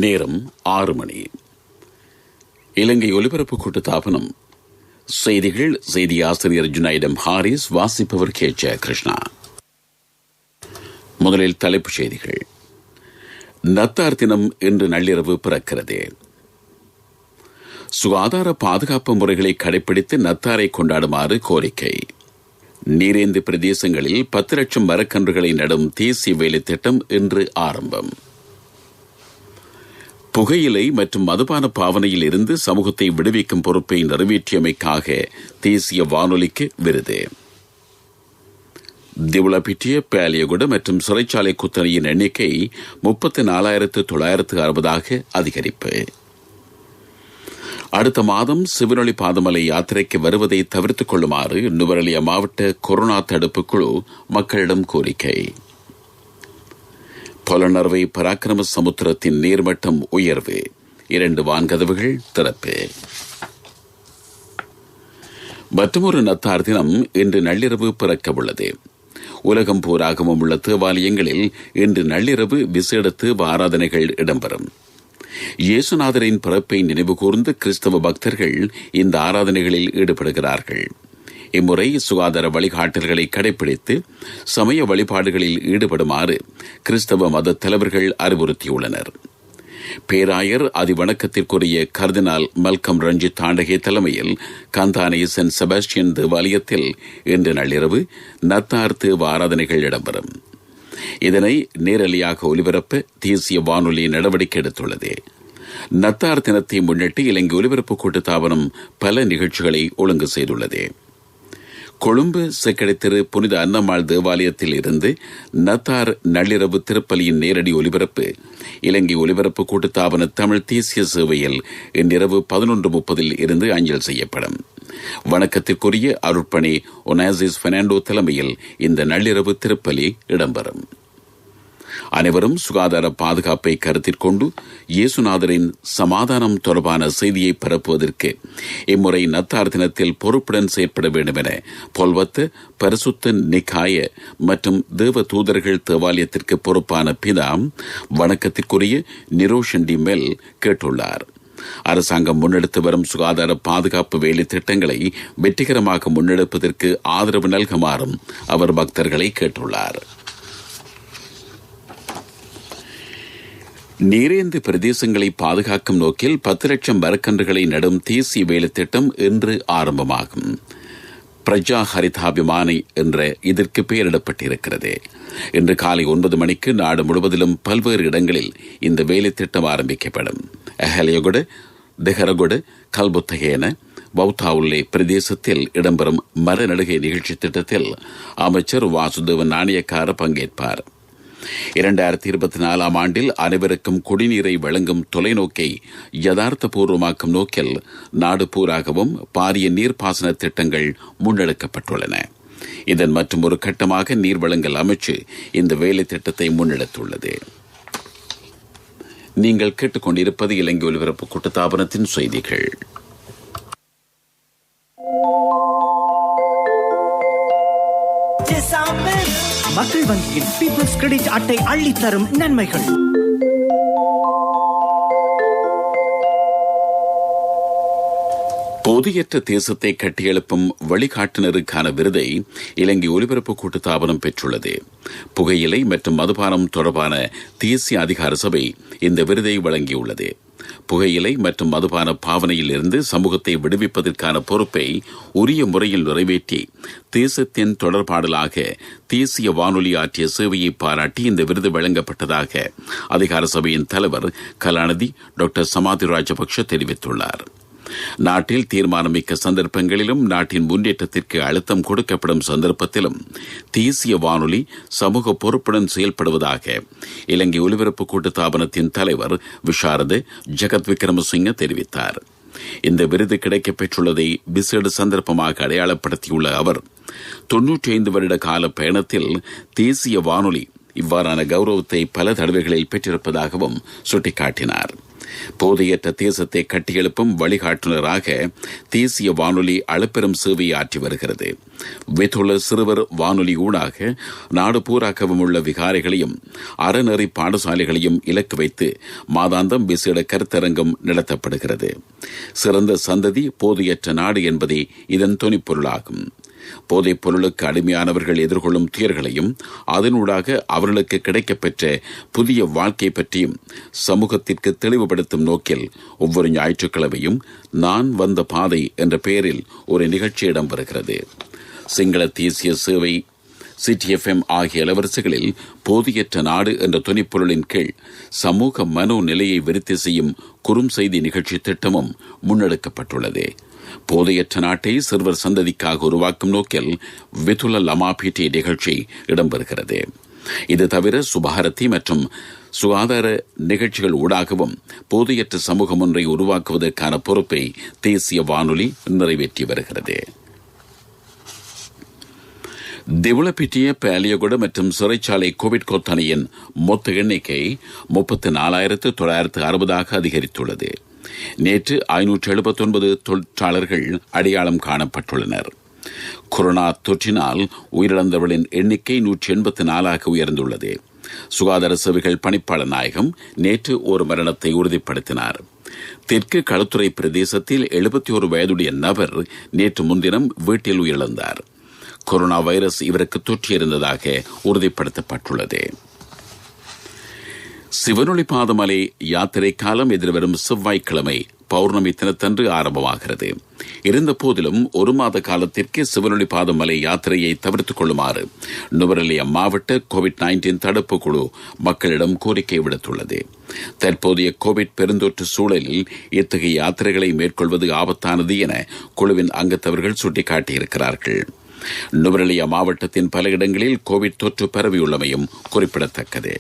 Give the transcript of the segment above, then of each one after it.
நேரம் 6 மணி. இலங்கை ஒலிபரப்பு கூட்டுத்தாபனம். செய்திகள். செய்தி ஆசிரியர் ஜுனைடம் ஹாரிஸ். வாசிப்பவர் கே. கிருஷ்ணா. முதலில் தலைப்புச் செய்திகள். நத்தார் தினம் இன்று நள்ளிரவு பிறக்கிறது. சுகாதார பாதுகாப்பு முறைகளை கடைபிடித்து நத்தாரை கொண்டாடுமாறு கோரிக்கை. நீரேந்து பிரதேசங்களில் 10 லட்சம் மரக்கன்றுகளை நடும் தேசிய வேலை திட்டம் இன்று ஆரம்பம். புகையிலை மற்றும் மதுபான பாவனையில் இருந்து சமூகத்தை விடுவிக்கும் பொறுப்பை நிறைவேற்றியமைக்காக தேசிய வானொலிக்கு விருது. திவுலப்பிட்டிய, பேலியகுட மற்றும் சிறைச்சாலை குத்தணையின் எண்ணிக்கை 34,960 அதிகரிப்பு. அடுத்த மாதம் சிவனொளி பாதமலை யாத்திரைக்கு வருவதை தவிர்த்துக் கொள்ளுமாறு நுவரெலியா மாவட்ட கொரோனா தடுப்பு குழு மக்களிடம் கோரிக்கை. பொலனர்வை பராக்கிரம சமுத்திரத்தின் நீர்மட்டம் உயர்வு. 2 வான்கதவுகள் திறப்பு. மற்றொரு நத்தார் தினம் இன்று நள்ளிரவு பிறக்க உள்ளது. உலகம் பூராகவும் உள்ள தேவாலயங்களில் இன்று நள்ளிரவு விசேட தேவ ஆராதனைகள் இடம்பெறும். இயேசுநாதரின் பிறப்பை நினைவு கூர்ந்து கிறிஸ்தவ பக்தர்கள் இந்த ஆராதனைகளில் ஈடுபடுகிறார்கள். இம்முறை சுகாதார வழிகாட்டல்களை கடைபிடித்து சமய வழிபாடுகளில் ஈடுபடுமாறு கிறிஸ்தவ மத தலைவர்கள் அறிவுறுத்தியுள்ளனர். பேராயர் அதிவணக்கத்திற்குரிய கர்தினால் மல்கம் ரஞ்சித் தாண்டகே தலைமையில் கந்தானை சென்ட் செபாஸ்டியன் தேவாலயத்தில் இன்று நள்ளிரவு நத்தார் தேவ ஆராதனைகள் இடம்பெறும். இதனை நேரலையாக ஒலிபரப்ப தேசிய வானொலி நடவடிக்கை எடுத்துள்ளது. நத்தார் தினத்தை முன்னிட்டு இலங்கை ஒலிபரப்பு கூட்டுத்தாபனம் பல நிகழ்ச்சிகளை ஒழுங்கு செய்துள்ளது. கொழும்பு செக்கடை திரு புனித அன்னம்மாள் தேவாலயத்தில் இருந்து நத்தார் நள்ளிரவு திருப்பலியின் நேரடி ஒலிபரப்பு இலங்கை ஒலிபரப்பு கூட்டுத்தாபன தமிழ் தேசிய சேவையில் இன்றிரவு 11:30 இருந்து அஞ்சல் செய்யப்படும். வணக்கத்திற்குரிய அருட்பணி ஒனாசிஸ் பெர்னாண்டோ தலைமையில் இந்த நள்ளிரவு திருப்பலி இடம்பெறும். அனைவரும் சுகாதார பாதுகாப்பை கருத்தில் கொண்டு இயேசுநாதரின் சமாதானம் தொடர்பான செய்தியை பரப்புவதற்கு இம்முறை நத்தார் தினத்தில் பொறுப்புடன் செயற்பட வேண்டும் என பொல்வத்த பரிசுத்த நிக்காய மற்றும் தேவ தூதர்கள் தேவாலயத்திற்கு பொறுப்பான பிதா வணக்கத்திற்குரிய நிரோஷண்டி மெல் கேட்டுள்ளார். அரசாங்கம் முன்னெடுத்து வரும் சுகாதார பாதுகாப்பு வேலை திட்டங்களை வெற்றிகரமாக முன்னெடுப்பதற்கு ஆதரவு நல்குமாறும் அவர் பக்தர்களை கேட்டுள்ளார். நீரேந்து பிரதேசங்களை பாதுகாக்கும் நோக்கில் 10 லட்சம் மரக்கன்றுகளை நடும் தேசிய வேலை திட்டம் இன்று ஆரம்பமாகும். பிரஜா ஹரிதாபிமானி என்ற இதற்கு பெயரிடப்பட்டிருக்கிறது. இன்று காலை 9 மணிக்கு நாடு முழுவதிலும் பல்வேறு இடங்களில் இந்த வேலை திட்டம் ஆரம்பிக்கப்படும். அஹலியகுட, தெஹரகுட, கல்புத்தகேன, வவுத்தாவுல்லே பிரதேசத்தில் இடம்பெறும் மரநடுகை நிகழ்ச்சி திட்டத்தில் அமைச்சர் வாசுதேவ நாணயக்கார பங்கேற்பார். 2024 ஆண்டில் அனைவருக்கும் குடிநீரை வழங்கும் தொலைநோக்கை யதார்த்த பூர்வமாக்கும் நோக்கில் நாடு பூராகவும் பாரிய நீர்ப்பாசன திட்டங்கள் முன்னெடுக்கப்பட்டுள்ளன. இதன் மற்றும் ஒரு கட்டமாக நீர் வழங்கல் அமைச்சு இந்த வேலை திட்டத்தை முன்னெடுத்துள்ளது. நீங்கள் கேட்டுக்கொண்டிருப்பது இலங்கை ஒலிபரப்பு கூட்டுத்தாபனத்தின் செய்திகள். மக்கள் வங்கியின் பீப்பிள்ஸ் கிரெடிட் அட்டை அள்ளித்தரும் நன்மைகள். பொதியற்ற தேசத்தை கட்டியெழுப்பும் வழிகாட்டுநருக்கான விருதை இலங்கை ஒலிபரப்பு கூட்டுத்தாபனம் பெற்றுள்ளது. புகையிலை மற்றும் மதுபானம் தொடர்பான தேசிய அதிகார சபை இந்த விருதை வழங்கியுள்ளது. புகையிலை மற்றும் மதுபான பாவனையில் இருந்து சமூகத்தை விடுவிப்பதற்கான பொறுப்பை உரிய முறையில் நிறைவேற்றி தேசத்தின் தொடர்பாடலாக தேசிய வானொலி ஆற்றிய சேவையை பாராட்டி இந்த விருது வழங்கப்பட்டதாக அதிகார சபையின் தலைவர் கலாநிதி டாக்டர் சமாதி ராஜபக்ஷ தெரிவித்துள்ளார். நாட்டில் தீர்மானமிக்க சந்தர்ப்பங்களிலும் நாட்டின் முன்னேற்றத்திற்கு அழுத்தம் கொடுக்கப்படும் சந்தர்ப்பத்திலும் தேசிய வானொலி சமூக பொறுப்புடன் செயல்படுவதாக இலங்கை ஒலிபரப்பு கூட்டுத்தாபனத்தின் தலைவர் விஷாரத ஜெகத் விக்ரமசிங்க தெரிவித்தார். இந்த விருது கிடைக்கப் பெற்றுள்ளதை விசேட சந்தர்ப்பமாக அடையாளப்படுத்தியுள்ள அவர் 95 வருட கால பயணத்தில் தேசிய வானொலி இவ்வாறான கௌரவத்தை பல தடவைகளில் பெற்றிருப்பதாகவும் சுட்டிக்காட்டினார். போதையற்ற தேசத்தை கட்டியெழுப்பும் வழிகாட்டுநராக தேசிய வானொலி அளப்பெரும் சேவையை ஆற்றி வருகிறது. விதுள சிறுவர் வானொலி ஊடாக நாடு பூராக்கவும் உள்ள விகாரைகளையும் அறநெறி பாடசாலைகளையும் இலக்கு வைத்து மாதாந்தம் விசேட கருத்தரங்கம் நடத்தப்படுகிறது. சிறந்த சந்ததி போதையற்ற நாடு என்பதே இதன் துணிப்பொருளாகும். போதைப் பொருளுக்கு அடிமையானவர்கள் எதிர்கொள்ளும் துயர்களையும் அதனூடாக அவர்களுக்கு கிடைக்கப்பெற்ற புதிய வாழ்க்கை பற்றியும் சமூகத்திற்கு தெளிவுபடுத்தும் நோக்கில் ஒவ்வொரு ஞாயிற்றுக்கிழமையும் நான் வந்த பாதை என்ற பெயரில் ஒரு நிகழ்ச்சி இடம்பெறுகிறது. சிங்கள தேசிய சேவை CTFM ஆகிய அலைவரிசைகளில் போதையற்ற நாடு என்ற துணிப்பொருளின் கீழ் சமூக மனோநிலையை விருத்தி செய்யும் குறுஞ்செய்தி நிகழ்ச்சி திட்டமும் முன்னெடுக்கப்பட்டுள்ளது. போதையற்ற நாட்டை சிறுவர் சந்ததிக்காக உருவாக்கும் நோக்கில் விதுல லமாபீட்டி நிகழ்ச்சி இடம்பெறுகிறது. இது தவிர சுபாரதி மற்றும் சுகாதார நிகழ்ச்சிகள் ஊடாகவும் போதையற்ற சமூகம் ஒன்றை உருவாக்குவதற்கான பொறுப்பை தேசிய வானொலி நிறைவேற்றி வருகிறது. திவுளப்பிட்டிய பேலியகுட மற்றும் சிறைச்சாலை கோவிட் கொத்தனையின் மொத்த எண்ணிக்கை 34,960 அதிகரித்துள்ளது. நேற்று 579 தொழிற்சாளர்கள் அடையாளம் காணப்பட்டுள்ளனர். கொரோனா தொற்றினால் உயிரிழந்தவர்களின் எண்ணிக்கை 184 உயர்ந்துள்ளது. சுகாதார சேவைகள் பணிப்பாளர் நாயகம் நேற்று ஒரு மரணத்தை உறுதிப்படுத்தினார். தெற்கு களுத்துறை பிரதேசத்தில் 71 வயதுடைய நபர் நேற்று முன்தினம் வீட்டில் உயிரிழந்தார். கொரோனா வைரஸ் இவருக்கு தொற்றியிருந்ததாக உறுதிப்படுத்தப்பட்டுள்ளது. சிவனொளி பாதமலை யாத்திரை காலம் எதிர்வரும் செவ்வாய்க்கிழமை பௌர்ணமி தினத்தன்று ஆரம்பமாகிறது. இருந்த போதிலும் ஒரு மாத காலத்திற்கு சிவனொளி பாதமலை யாத்திரையை தவிர்த்துக் கொள்ளுமாறு நுவரெலியா மாவட்ட COVID-19 தடுப்பு குழு மக்களிடம் கோரிக்கை விடுத்துள்ளது. தற்போதைய கோவிட் பெருந்தொற்று சூழலில் இத்தகைய யாத்திரைகளை மேற்கொள்வது ஆபத்தானது என குழுவின் அங்கத்தவர்கள் சுட்டிக்காட்டியிருக்கிறார்கள். நுவரெலியா மாவட்டத்தின் பல இடங்களில் கோவிட் தொற்று பரவியுள்ளமையும் குறிப்பிடத்தக்கது.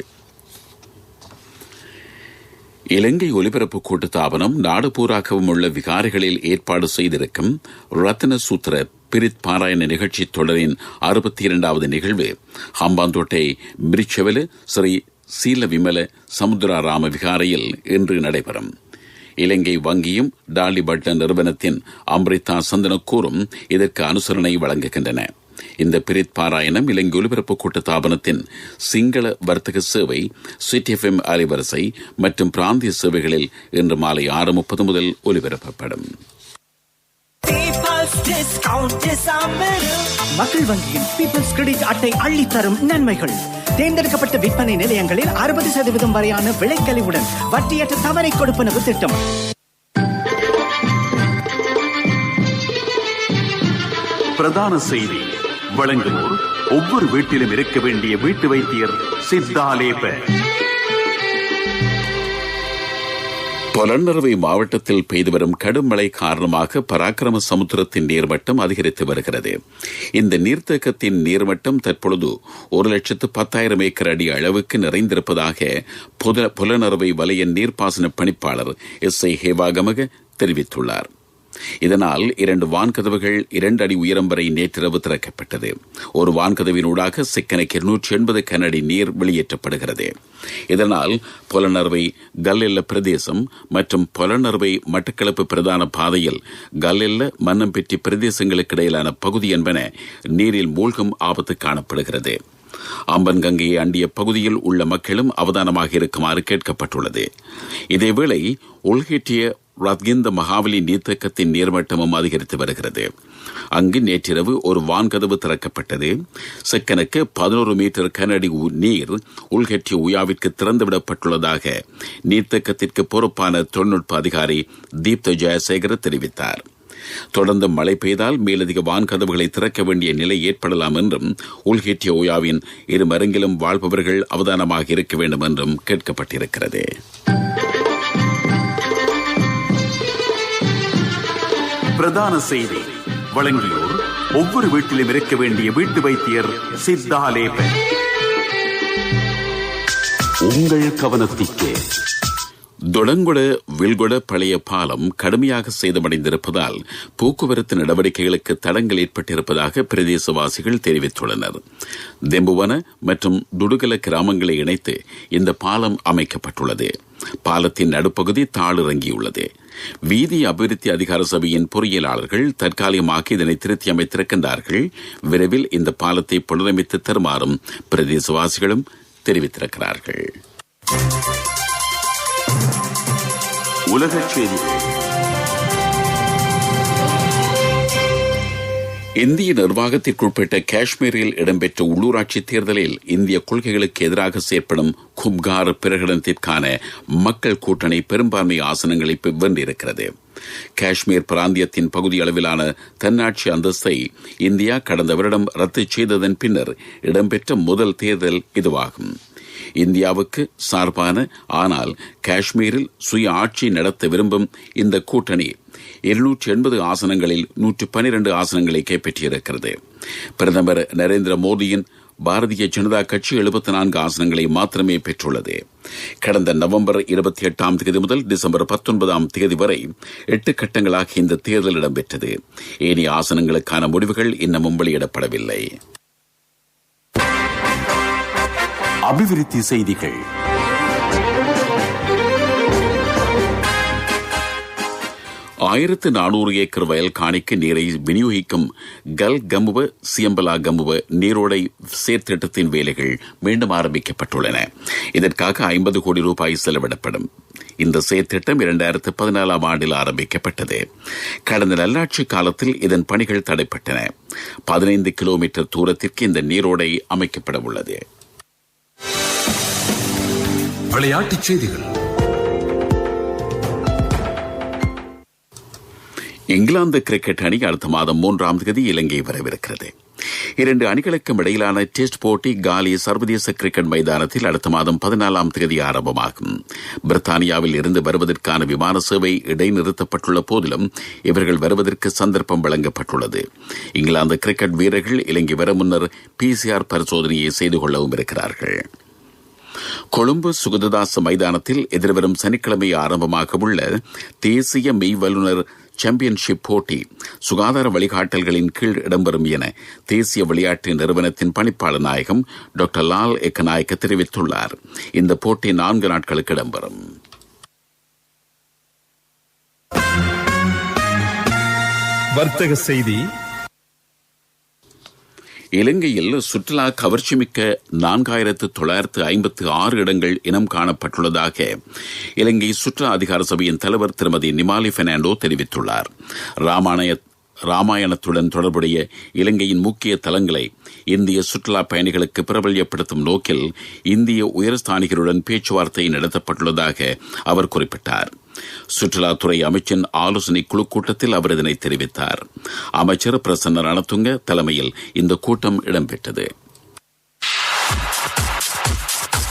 இலங்கை ஒலிபரப்பு கூட்டுத்தாபனம் நாடு பூராகவும் உள்ள விகாரைகளில் ஏற்பாடு செய்திருக்கும் ரத்ன சூத்திர பிரித் பாராயண நிகழ்ச்சி தொடரின் 62வது நிகழ்வு ஹம்பாந்தோட்டை மிரிச்சவல ஸ்ரீ சீல விமல சமுத்திராராம விகாரையில் இன்று நடைபெறும். இலங்கை வங்கியும் டாலி பட்டன் நிறுவனத்தின் அம்ரிதா சந்தனக்கூரும் இதற்கு அனுசரணை வழங்குகின்றன. இந்த பிரித் பாராயணம் இலங்கை ஒலிபரப்பு கூட்டுத்தாபனத்தின் சிங்கள வர்த்தக சேவை CTFM அலைவரிசை மற்றும் பிராந்திய சேவைகளில் இன்று மாலை 6:30 முதல் ஒலிபரப்பப்படும். மக்கள் வங்கியின் பீப்பிள்ஸ் கிரெடிட் அட்டை அள்ளித்தரும் நன்மைகள். தேர்ந்தெடுக்கப்பட்ட விற்பனை நிலையங்களில் 60% வரையான விலைக்கழிவுடன் வட்டியற்ற தவணை கொடுப்பனவு திட்டம். பிரதான செய்தி வழங்குவோர் ஒவ்வொரு வீட்டிலும் இருக்க வேண்டிய வீட்டு வைத்தியர் சித்தாலேப. பொலன்னறுவை மாவட்டத்தில் பெய்து வரும் கடும் மழை காரணமாக பராக்கிரம சமுத்திரத்தின் நீர்மட்டம் அதிகரித்து வருகிறது. இந்த நீர்த்தேக்கத்தின் நீர்மட்டம் தற்பொழுது 1,10,000 ஏக்கர் அடி அளவுக்கு நிறைந்திருப்பதாக பொலன்னறுவை வலய நீர்ப்பாசன பணிப்பாளர் SI ஹேவாகமக தெரிவித்துள்ளார். இதனால் 2 வான்கதவுகள் 2 அடி உயரம் வரை நேற்றிரவு திறக்கப்பட்டது. ஒரு வான்கதவினூடாக சிக்கனைக்கு 280 கனஅடி நீர் வெளியேற்றப்படுகிறது. இதனால் பொலன்னறுவை கல்லெல்ல பிரதேசம் மற்றும் பொலன்னறுவை மட்டக்களப்பு பிரதான பாதையில் கல்லெல்ல மன்னம்பெட்டி பிரதேசங்களுக்கு இடையிலான பகுதி என்பன நீரில் மூழ்கும் ஆபத்து காணப்படுகிறது. அம்பன் கங்கையை அண்டிய பகுதியில் உள்ள மக்களும் அவதானமாக இருக்குமாறு கேட்கப்பட்டுள்ளது. இதேவேளை உள்கேட்டிய ரத்கிந்த மகாவலி நீர்த்தேக்கத்தின் நீர்மட்டமும் அதிகரித்து வருகிறது. அங்கு நேற்றிரவு ஒரு வான்கதவு திறக்கப்பட்டது. செக்கனுக்கு 11 மீட்டர் கனஅடி நீர் உள்கட்டிய உயாவிற்கு திறந்துவிடப்பட்டுள்ளதாக நீர்த்தேக்கத்திற்கு பொறுப்பான தொழில்நுட்ப அதிகாரி தீப்த ஜெயசேகர தெரிவித்தார். தொடர்ந்து மழை பெய்தால் மேலதிக வான்கதவுகளை திறக்க வேண்டிய நிலை ஏற்படலாம் என்றும் உள்கேட்டிய உயாவின் இரு மருங்கிலும் வாழ்பவர்கள் அவதானமாக இருக்க வேண்டும் என்றும் கேட்கப்பட்டிருக்கிறது. பிரதான செய்தி வழங்கியோர் ஒவ்வொரு வீட்டிலும் இருக்க வேண்டிய வீட்டு வைத்தியர் சித்தாலேப. உங்கள் கவனத்திற்கு தொடங்குட வில்குட பழைய பாலம் கடுமையாக சேதமடைந்திருப்பதால் போக்குவரத்து நடவடிக்கைகளுக்கு தடங்கள் ஏற்பட்டிருப்பதாக பிரதேசவாசிகள் தெரிவித்துள்ளனர். தெம்புவன மற்றும் துடுகல கிராமங்களை இணைத்து இந்த பாலம் அமைக்கப்பட்டுள்ளது. பாலத்தின் நடுப்பகுதி தாழிறங்கியுள்ளது. வீதி அபிவிருத்தி அதிகார சபையின் பொறியியலாளர்கள் தற்காலிகமாக இதனை திருத்தி அமைத்திருக்கின்றார்கள். விரைவில் இந்த பாலத்தை புனரமைத்து தருமாறும் பிரதேசவாசிகளும் தெரிவித்திருக்கிறார்கள். உலகச் செய்திகள். இந்திய நிர்வாகத்திற்குட்பட்ட காஷ்மீரில் இடம்பெற்ற உள்ளூராட்சி தேர்தலில் இந்திய கொள்கைகளுக்கு எதிராக செயற்படும் குப்கார் பிரகடனத்திற்கான மக்கள் கூட்டணி பெரும்பான்மை ஆசனங்களை வென்றிருக்கிறது. காஷ்மீர் பிராந்தியத்தின் பகுதி அளவிலான தன்னாட்சி அந்தஸ்தை இந்தியா கடந்த வருடம் ரத்து செய்ததன் பின்னர் இடம்பெற்ற முதல் தேர்தல் இதுவாகும். இந்தியாவுக்கு சார்பான ஆனால் காஷ்மீரில் சுய ஆட்சி நடத்த விரும்பும் இந்த கூட்டணி 280 ஆசனங்களில் 112 ஆசனங்களை கைப்பற்றியிருக்கிறது. பிரதமர் நரேந்திர மோடியின் பாரதிய ஜனதா கட்சி 74 ஆசனங்களை மாத்திரமே பெற்றுள்ளது. கடந்த நவம்பர் 28 முதல் டிசம்பர் 19 வரை 8 கட்டங்களாக இந்த தேர்தல் இடம்பெற்றது. ஏனைய ஆசனங்களுக்கான முடிவுகள் இன்னமும் வெளியிடப்படவில்லை. அபிவிருத்தி செய்திகள். ஆயிரத்து 400 ஏக்கர் வயல் காணிக்கு நீரை விநியோகிக்கும் கல் கமுவ சியம்பலா கமுவ நீரோடை சேர்த்திட்டத்தின் வேலைகள் மீண்டும் ஆரம்பிக்கப்பட்டுள்ளன. இதற்காக 50 கோடி ரூபாய் செலவிடப்படும். இந்த செயற்திட்டம் 2014 ஆண்டில் ஆரம்பிக்கப்பட்டது. கடந்த நல்லாட்சி காலத்தில் இதன் பணிகள் தடைப்பட்டன. 15 கிலோமீட்டர் தூரத்திற்கு இந்த நீரோடை அமைக்கப்பட உள்ளது. விளையாட்டுச் செய்திகள். இங்கிலாந்து கிரிக்கெட் அணி அடுத்த மாதம் 3ஆம் தேதி இலங்கை வரவிருக்கிறது. 2 அணிகளுக்கும் இடையிலான டெஸ்ட் போட்டி காலி சர்வதேச கிரிக்கெட் மைதானத்தில் அடுத்த மாதம் 14ஆம் தேதி ஆரம்பமாகும். பிரித்தானியாவில் இருந்து வருவதற்கான விமான சேவை இடைநிறுத்தப்பட்டுள்ள போதிலும் இவர்கள் வருவதற்கு சந்தர்ப்பம் வழங்கப்பட்டுள்ளது. இங்கிலாந்து கிரிக்கெட் வீரர்கள் இலங்கை வர முன்னர் PCR பரிசோதனையை செய்து கொள்ளவும் இருக்கிறார்கள். கொழும்பு சுகததாச மைதானத்தில் எதிர்வரும் சனிக்கிழமை ஆரம்பமாக உள்ள தேசிய மெய் வல்லுநர் சாம்பியன்ஷிப் போட்டி சுகாதார வழிகாட்டல்களின் கீழ் இடம்பெறும் என தேசிய விளையாட்டு நிறுவனத்தின் பணிப்பாளர் நாயகம் டாக்டர் லால் எக்கநாயக்க தெரிவித்துள்ளார். இந்த போட்டி 4 நாட்களுக்கு இடம்பெறும். வர்த்தக செய்தி. இலங்கையில் சுற்றுலா கவர்ச்சிமிக்க 4956 இடங்கள் இனம் காணப்பட்டுள்ளதாக இலங்கை சுற்றுலா அதிகார சபையின் தலைவர் திருமதி நிமாலி பெர்னாண்டோ தெரிவித்துள்ளார். ராமாயணத்துடன் தொடர்புடைய இலங்கையின் முக்கிய தலங்களை இந்திய சுற்றுலா பயணிகளுக்கு பிரபல்யப்படுத்தும் நோக்கில் இந்திய உயர்ஸ்தானிகருடன் பேச்சுவார்த்தை நடத்தப்பட்டுள்ளதாக அவர் குறிப்பிட்டார். சுற்றுலாத்துறை அமைச்சின் ஆலோசனை குழு கூட்டத்தில் அவர் இதனை தெரிவித்தார். அமைச்சர் பிரசன்ன ரணதுங்க தலைமையில் இந்த கூட்டம் இடம்பெற்றது.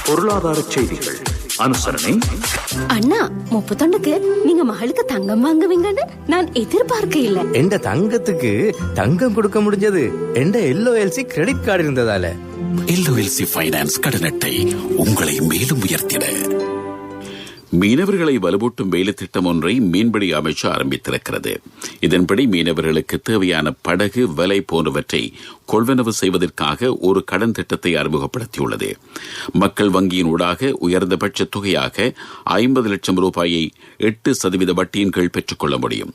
பொருளாதார செய்திகள் அனுசரணை. அண்ணா 31க்கு நீங்க மகளுக்கு தங்கம் வாங்குவீங்கன்னு நான் எதிர்பார்க்க இல்ல. எந்த தங்கத்துக்கு தங்கம் கொடுக்க முடிஞ்சது எந்த LOLC கிரெடிட் கார்டு இருந்ததால. LOLC ஃபைனான்ஸ் கடன் அட்டை உங்களை மேலும் உயர்த்திட. மீனவர்களை வலுவூட்டும் வேலை திட்டம் ஒன்றை மீன்பிடி அமைச்சு ஆரம்பித்திருக்கிறது. இதன்படி மீனவர்களுக்கு தேவையான படகு, வலை போன்றவற்றை கொள்வனவு செய்வதற்காக ஒரு கடன் திட்டத்தை அறிமுகப்படுத்தியுள்ளது. மக்கள் வங்கியின் ஊடாக உயர்ந்தபட்ச தொகையாக 50 லட்சம் ரூபாயை 8% வட்டியின் கீழ் பெற்றுக்கொள்ள முடியும்.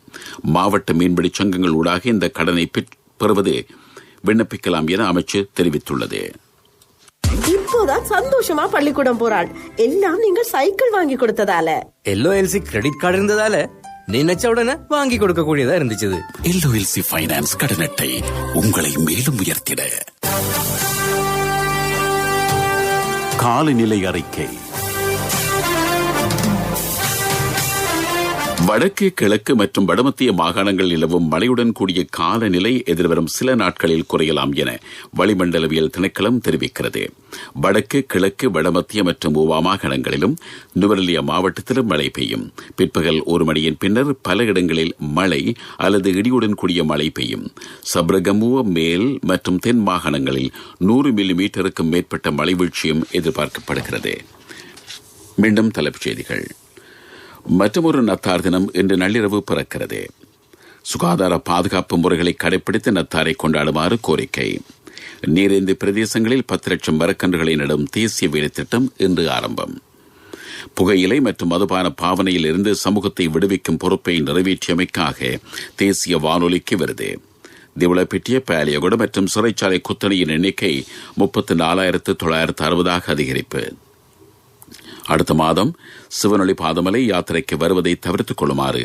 மாவட்ட மீன்பிடி சங்கங்கள் ஊடாக இந்த கடனை பெறுவது விண்ணப்பிக்கலாம் என அமைச்சு தெரிவித்துள்ளது. இப்போதான் சந்தோஷமா பள்ளிக்கூடம் போறாள். எல்லாம் நீங்க சைக்கிள் வாங்கி கொடுத்ததால. LOLC கிரெடிட் கார்டு இருந்ததால நினைச்ச உடனே வாங்கி கொடுக்க கூடியதா இருந்துச்சு. LOLC ஃபைனான்ஸ் கடன் அட்டை உங்களை மேலும் உயர்த்திட. காலநிலை அறிக்கை. வடக்கு, கிழக்கு மற்றும் வடமத்திய மாகாணங்களில் நிலவும் மழையுடன் கூடிய காலநிலை எதிர்வரும் சில நாட்களில் குறையலாம் என வளிமண்டலவியல் திணைக்களம் தெரிவிக்கிறது. வடக்கு, கிழக்கு, வடமத்திய மற்றும் ஊவா மாகாணங்களிலும் நுவரெலியா மாவட்டத்திலும் மழை பெய்யும். பிற்பகல் 1 மணியின் பின்னர் பல இடங்களில் மழை அல்லது இடியுடன் கூடிய மழை பெய்யும். சப்ரகமுவ மேல் மற்றும் தென் மாகாணங்களில் 100 மில்லிமீட்டருக்கும் மேற்பட்ட மழை வீழ்ச்சியும் எதிர்பார்க்கப்படுகிறது. மீண்டும் தலைப்புச் செய்திகள். மற்றொரு நத்தார் தினம் இன்று நள்ளிரவு பிறக்கிறது. சுகாதார பாதுகாப்பு முறைகளை கடைபிடித்து நத்தாரை கொண்டாடுமாறு கோரிக்கை. நீரேந்தி பிரதேசங்களில் 10 லட்சம் மரக்கன்றுகளை நடும் தேசிய வேலை திட்டம் இன்று ஆரம்பம். புகையிலை மற்றும் மதுபான பாவனையில் இருந்து சமூகத்தை விடுவிக்கும் பொறுப்பை நிறைவேற்றியமைக்காக தேசிய வானொலிக்கு விருது. திவளப்பிட்டிய பாலியகுட மற்றும் சிறைச்சாலை குத்தணையின் எண்ணிக்கை 34,960 அதிகரிப்பு. அடுத்த மாதம் சிவனொளி பாதமலை யாத்திரைக்கு வருவதை தவிர்த்துக் கொள்ளுமாறு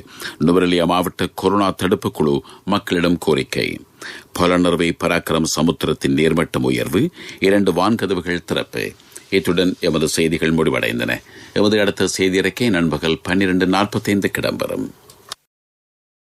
நுவரெலியா மாவட்ட கொரோனா தடுப்பு குழு மக்களிடம் கோரிக்கை. பொலனர்வை பராக்கிரம் சமுத்திரத்தின் நீர்மட்டம் உயர்வு, 2 வான்கதவுகள் திறப்பு. இத்துடன் எமது செய்திகள் முடிவடைந்தன. எமது அடுத்த செய்தி அறிக்கை நண்பகல் 12:45 இடம்பெறும்.